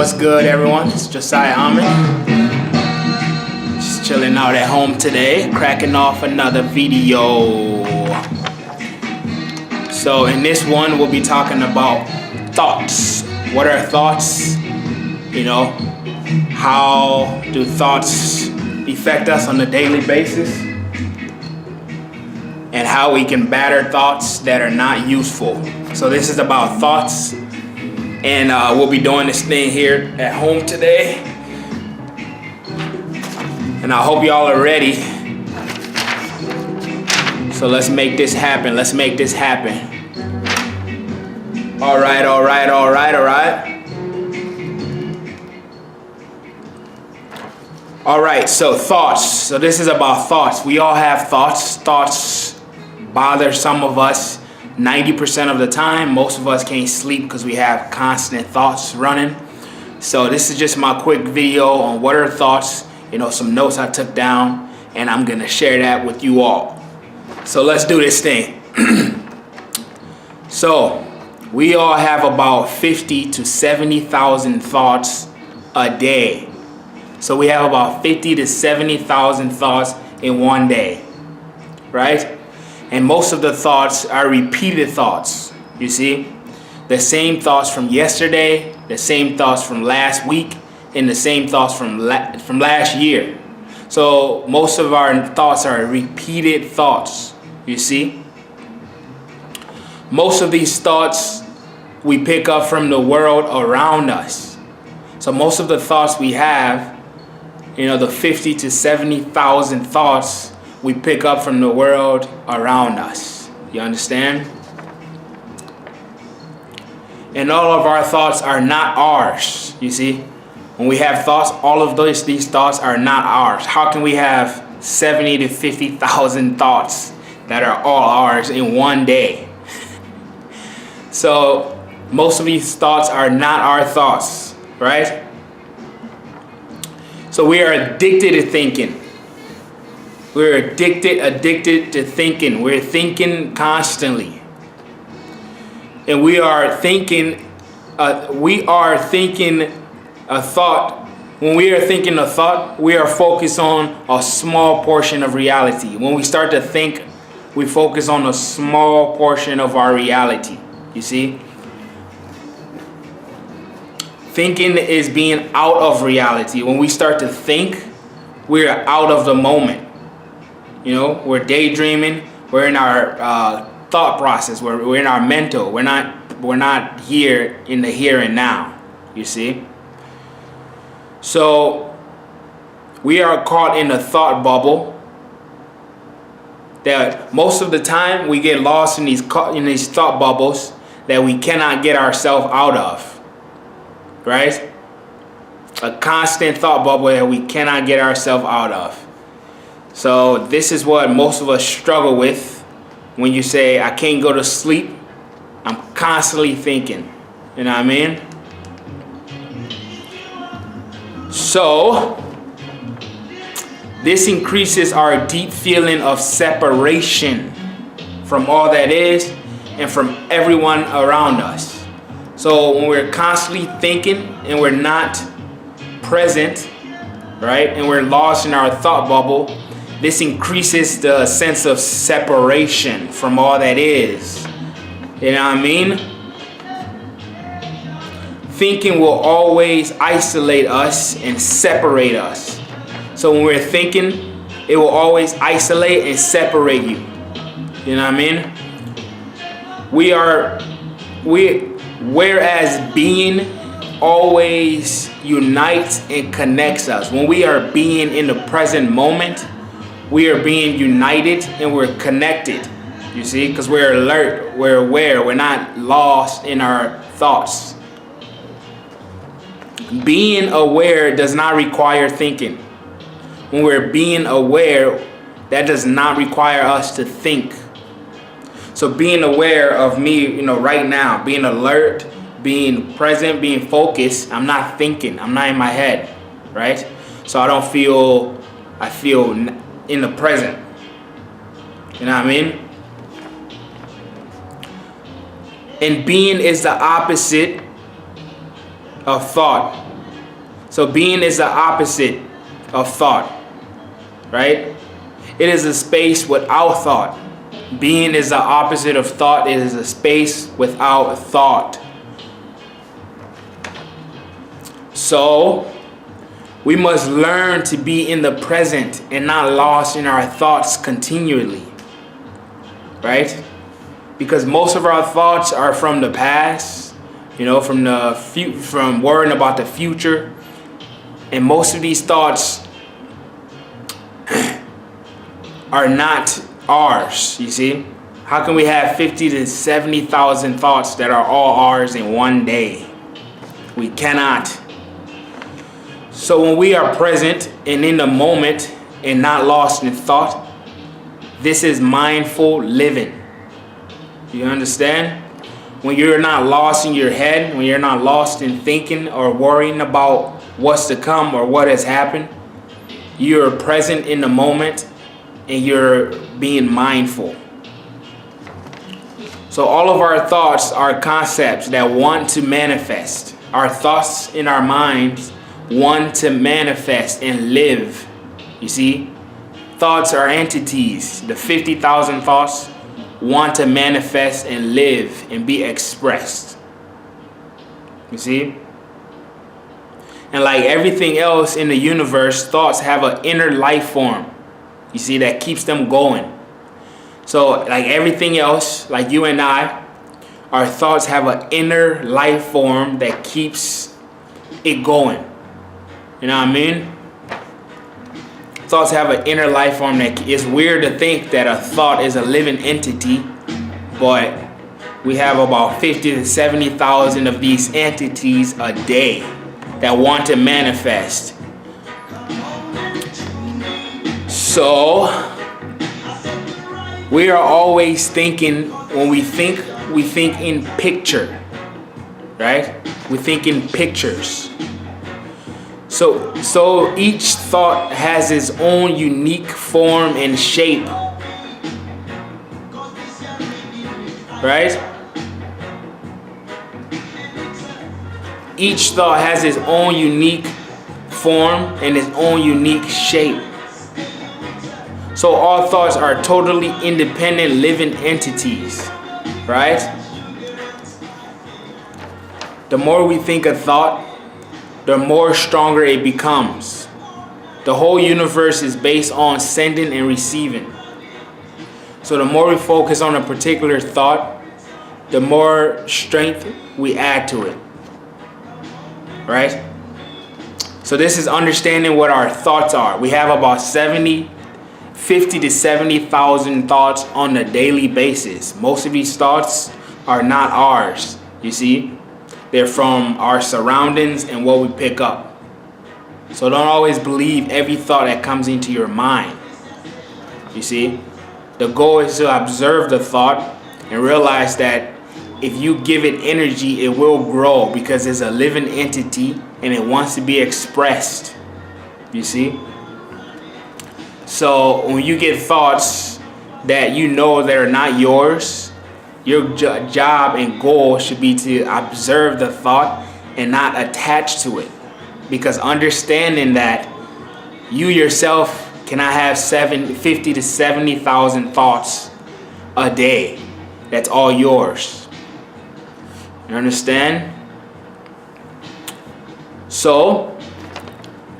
What's good, everyone? It's Josiah Ahmed. Just chilling out at home today, cracking off another video. So in this one, we'll be talking about thoughts. What are thoughts? You know, how do thoughts affect us on a daily basis? And how we can batter thoughts that are not useful. So this is about thoughts. And we'll be doing this thing here at home today. And I hope y'all are ready. So let's make this happen. Let's make this happen. All right. All right, so thoughts. So this is about thoughts. We all have thoughts. Thoughts bother some of us 90% of the time. Most of us can't sleep because we have constant thoughts running. So this is just my quick video on what are thoughts, some notes I took down, and I'm gonna share that with you all. So let's do this thing. So we all have about 50 to 70,000 thoughts a day. So we have about 50 to 70,000 thoughts in one day, right? And most of the thoughts are repeated thoughts, you see? The same thoughts from yesterday, the same thoughts from last week, and the same thoughts from last year. So most of our thoughts are repeated thoughts, you see? Most of these thoughts we pick up from the world around us. So most of the thoughts we have, the 50 to 70,000 thoughts we pick up from the world around us. You understand? And all of our thoughts are not ours, you see? When we have thoughts, all of these thoughts are not ours. How can we have 70 to 50,000 thoughts that are all ours in one day? So most of these thoughts are not our thoughts, right? So we are addicted to thinking. We're addicted to thinking. We're thinking constantly. And we are thinking a thought. When we are thinking a thought, we are focused on a small portion of reality. When we start to think, we focus on a small portion of our reality. You see? Thinking is being out of reality. When we start to think, we're out of the moment. We're daydreaming. We're in our thought process. We're in our mental. We're not here in the here and now. You see? So we are caught in a thought bubble. That most of the time we get lost in these thought bubbles that we cannot get ourselves out of. Right? A constant thought bubble that we cannot get ourselves out of. So this is what most of us struggle with when you say, I can't go to sleep. I'm constantly thinking. You know what I mean? So this increases our deep feeling of separation from all that is and from everyone around us. So when we're constantly thinking and we're not present, right, and we're lost in our thought bubble, this increases the sense of separation from all that is. You know what I mean? Thinking will always isolate us and separate us. So when we're thinking, it will always isolate and separate you. You know what I mean? Whereas being always unites and connects us. When we are being in the present moment, we are being united and we're connected. You see? Because we're alert, we're aware, we're not lost in our thoughts. Being aware does not require thinking. When we're being aware, that does not require us to think. So being aware of me, right now, being alert, being present, being focused, I'm not thinking, I'm not in my head, right? So I feel in the present. You know what I mean? And being is the opposite of thought. So being is the opposite of thought, right? It is a space without thought. Being is the opposite of thought. It is a space without thought. So we must learn to be in the present and not lost in our thoughts continually, right? Because most of our thoughts are from the past, from worrying about the future. And most of these thoughts are not ours, you see? How can we have 50 to 70,000 thoughts that are all ours in one day? We cannot. So when we are present and in the moment and not lost in thought, this is mindful living. You understand? When you're not lost in your head, when you're not lost in thinking or worrying about what's to come or what has happened, you're present in the moment and you're being mindful. So all of our thoughts are concepts that want to manifest. Our thoughts in our minds want to manifest and live. You see, thoughts are entities. The 50,000 thoughts want to manifest and live and be expressed. You see? And like everything else in the universe, thoughts have an inner life form. You see, that keeps them going. So like everything else, like you and I, our thoughts have an inner life form that keeps it going. You know what I mean? Thoughts have an inner life form that it's weird to think that a thought is a living entity, but we have about 50 to 70,000 of these entities a day that want to manifest. So we are always thinking, when we think in picture, right? We think in pictures. So each thought has its own unique form and shape, right? Each thought has its own unique form and its own unique shape. So all thoughts are totally independent living entities, right? The more we think a thought, the more stronger it becomes. The whole universe is based on sending and receiving. So the more we focus on a particular thought, the more strength we add to it, right? So this is understanding what our thoughts are. We have about 50 to 70,000 thoughts on a daily basis. Most of these thoughts are not ours, you see? They're from our surroundings and what we pick up. So don't always believe every thought that comes into your mind. You see? The goal is to observe the thought and realize that if you give it energy, it will grow because it's a living entity and it wants to be expressed. You see? So when you get thoughts that you know that are not yours, your job and goal should be to observe the thought and not attach to it. Because understanding that you yourself cannot have 50 to 70,000 thoughts a day. That's all yours. You understand? So,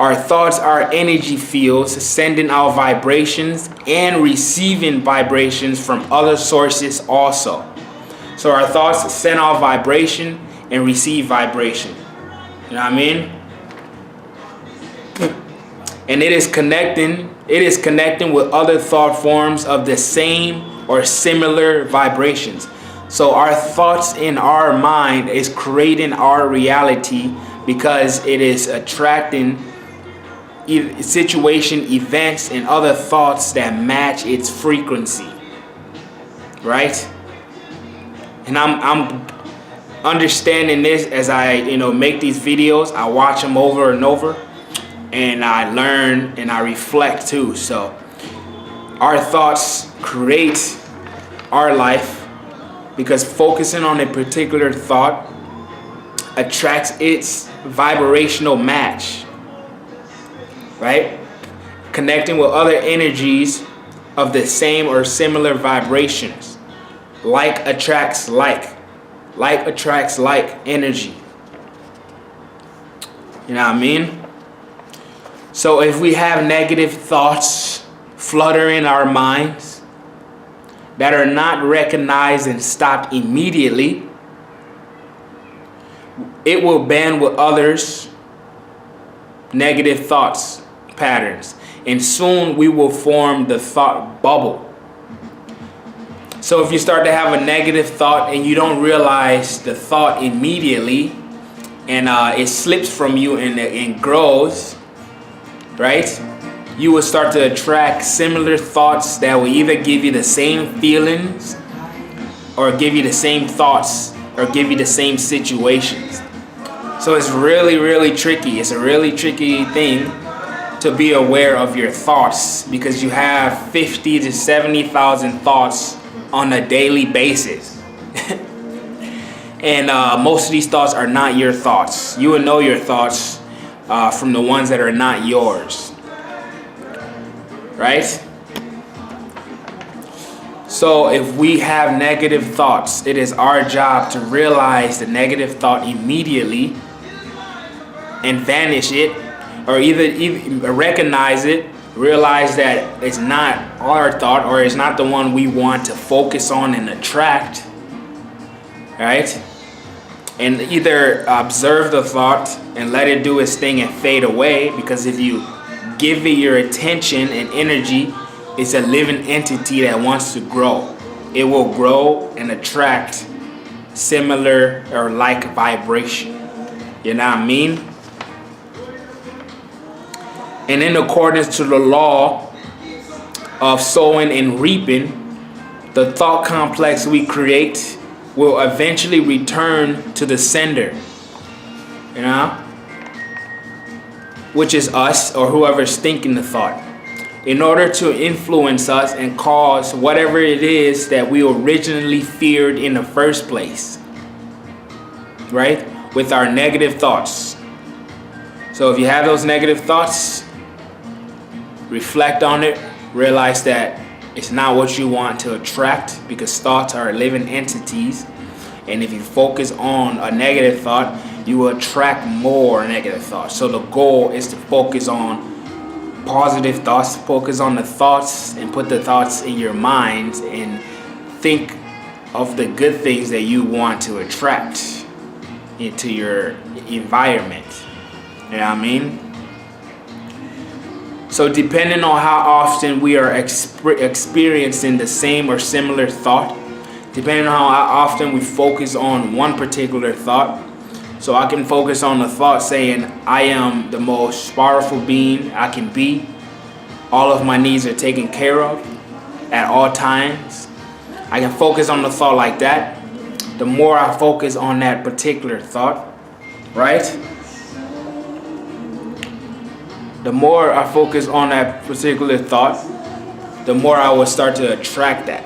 our thoughts are energy fields sending out vibrations and receiving vibrations from other sources also. So our thoughts send out vibration and receive vibration. You know what I mean? And it is connecting with other thought forms of the same or similar vibrations. So our thoughts in our mind is creating our reality because it is attracting situation, events, and other thoughts that match its frequency, right? And I'm understanding this as I make these videos. I watch them over and over, and I learn and I reflect too. So our thoughts create our life because focusing on a particular thought attracts its vibrational match, right? Connecting with other energies of the same or similar vibrations. Like attracts like. Like attracts like energy. You know what I mean? So if we have negative thoughts fluttering our minds that are not recognized and stopped immediately, it will band with others' negative thoughts patterns, and soon we will form the thought bubble. So if you start to have a negative thought and you don't realize the thought immediately, and it slips from you and grows, right? You will start to attract similar thoughts that will either give you the same feelings or give you the same thoughts or give you the same situations. So it's really, really tricky. It's a really tricky thing to be aware of your thoughts, because you have 50 to 70,000 thoughts on a daily basis. And most of these thoughts are not your thoughts. You will know your thoughts from the ones that are not yours. Right? So if we have negative thoughts, it is our job to realize the negative thought immediately and vanish it, or either recognize it, realize that it's not our thought, or it's not the one we want to focus on and attract, right? And either observe the thought and let it do its thing and fade away, because if you give it your attention and energy, it's a living entity that wants to grow. It will grow and attract similar or like vibration. You know what I mean? And in accordance to the law of sowing and reaping, the thought complex we create will eventually return to the sender, you know, which is us or whoever's thinking the thought, in order to influence us and cause whatever it is that we originally feared in the first place, right? With our negative thoughts. So if you have those negative thoughts, reflect on it, realize that it's not what you want to attract, because thoughts are living entities. And if you focus on a negative thought, you will attract more negative thoughts. So the goal is to focus on positive thoughts, focus on the thoughts, and put the thoughts in your mind and think of the good things that you want to attract into your environment. You know what I mean? So depending on how often we are experiencing the same or similar thought, depending on how often we focus on one particular thought. So I can focus on the thought saying, I am the most powerful being I can be. All of my needs are taken care of at all times. I can focus on the thought like that. The more I focus on that particular thought, right? The more I focus on that particular thought, the more I will start to attract that.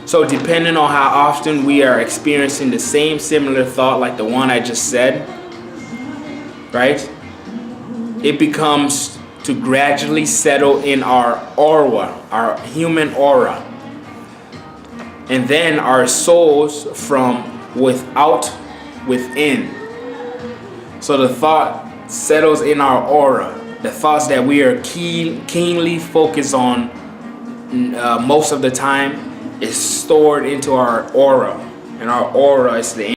So depending on how often we are experiencing the same similar thought like the one I just said, right? It becomes to gradually settle in our aura, our human aura. And then our souls from without within. So the thought settles in our aura. The thoughts that we are keenly focused on most of the time is stored into our aura. And our aura is the